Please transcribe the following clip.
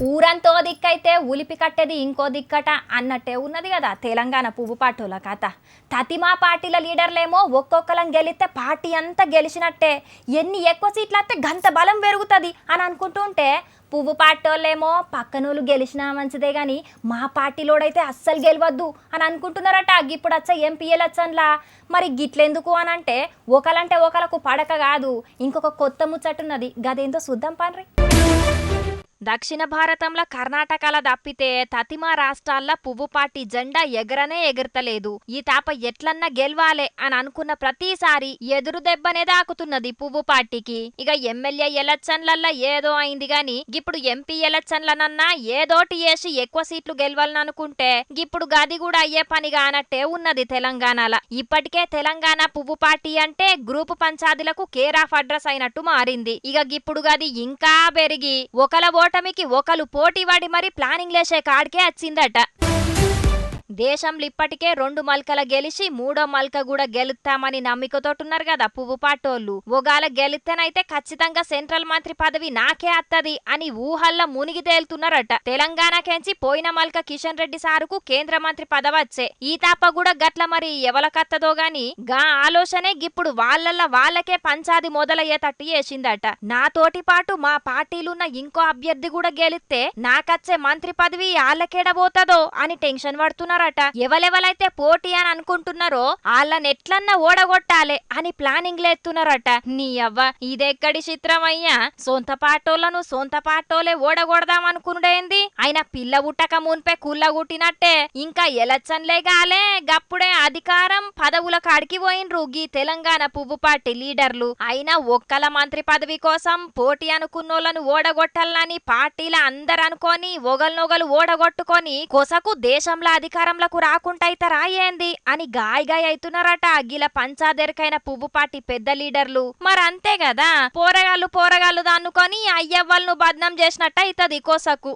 ఊరంతో దిక్కైతే ఉలిపి కట్టేది ఇంకో దిక్కట అన్నట్టే ఉన్నది కదా తెలంగాణ పువ్వు పాటోల కథ. తతిమా పార్టీల లీడర్లేమో ఒక్కొక్కలం గెలిస్తే పార్టీ అంతా గెలిచినట్టే, ఎన్ని ఎక్కువ సీట్లు వస్తే గంత బలం పెరుగుతుంది అని అనుకుంటుంటే పువ్వు పార్టీలేమో పక్కనోళ్ళు గెలిచినా మంచిదే కానీ మా పార్టీలోడైతే అస్సలు గెలవద్దు అని అనుకుంటున్నారట. ఇప్పుడు వచ్చా ఎంపీ ఎలక్షన్లా మరి గిట్లెందుకు అని అంటే ఒకలంటే ఒకలకు పడక కాదు, ఇంకొక కొత్త ముచ్చట్టున్నది, గదేందో చూద్దాం పాన్రి. దక్షిణ భారతంలో కర్ణాటకల తప్పితే తతిమా రాష్ట్రాల్లో పువ్వు పార్టీ జెండా ఎగరనే ఎగరతలేదు. ఈ తాప ఎట్లన్నా గెలవాలే అని అనుకున్న ప్రతిసారి ఎదురు దెబ్బనే దాకుతున్నది పువ్వు పార్టీకి. ఇక ఎమ్మెల్యే ఎలక్షన్లల్లా ఏదో అయింది గాని ఇప్పుడు ఎంపీ ఎలక్షన్లనన్నా ఏదోటి వేసి ఎక్కువ సీట్లు గెలవాలని అనుకుంటే ఇప్పుడు గది కూడా అయ్యే పని కానట్టే ఉన్నది తెలంగాణలో. ఇప్పటికే తెలంగాణ పువ్వు పార్టీ అంటే గ్రూపు పంచాయతీలకు కేర్ ఆఫ్ అడ్రస్ అయినట్టు మారింది. ఇక ఇప్పుడు గది ఇంకా పెరిగి ఒకల ఓటమికి ఒకలు పోటీవాడి మరి ప్లానింగ్ లేసే కాడికే వచ్చిందట. దేశంలో ఇప్పటికే 2 మల్కల గెలిచి 3వ మల్క కూడా గెలుస్తామని నమ్మికతోటున్నారు కదా పువ్వు పాటోళ్ళు. ఒగాల గెలిస్తేనైతే ఖచ్చితంగా సెంట్రల్ మంత్రి పదవి నాకే అత్తది అని ఊహల్లా మునిగి తేలుతున్నారట. తెలంగాణకెంచి పోయిన మల్క కిషన్ రెడ్డి సారుకు కేంద్ర మంత్రి పదవచ్చే. ఈ తాప కూడా గట్ల మరి ఎవలకత్తదో గాని గా ఆలోచనే గిప్పుడు వాళ్ళకే పంచాది మొదలయ్యేటట్టు చేసిందట. నాతోటి పాటు మా పార్టీలున్న ఇంకో అభ్యర్థి కూడా గెలిస్తే నాకచ్చే మంత్రి పదవి ఆళ్ళకేడబోతదో అని టెన్షన్ పడుతున్నారు. ఎవలెవలైతే పోటీ అని అనుకుంటున్నారో వాళ్ళని ఎట్లన్నా ఓడగొట్టాలే అని ప్లానింగ్ లేస్తున్నారట. నీ అవ్వ ఇదెక్కడి చిత్రమయ్యా, సొంత పాటోలే ఓడగొడదామనుకునేంది. అయినా పిల్ల ఉట్టక మున్పే కుల్లగుట్టినట్టే ఇంకా ఎలక్షన్లే గాలే గప్పుడే అధికారం పదవుల కాడికి పోయినరు గీ తెలంగాణ పువ్వు పార్టీ లీడర్లు. అయినా ఒక్కల మంత్రి పదవి కోసం పోటీ అనుకున్నోళ్లను ఓడగొట్టాలని పార్టీల అందరు అనుకొని ఒకరినొకరు ఓడగొట్టుకొని కొసకు దేశంలో అధికారంలోకి రాకుంటైతరా ఏంది అని గాయగాయ అవుతున్నారట గిల పంచాదెరకైన పువ్వు పార్టీ పెద్ద లీడర్లు. మరంతే కదా, పోరగాళ్ళు దాన్నుకొని అయ్యవ్వలను బద్నం చేసినట్టు అవుతుంది కొసకు.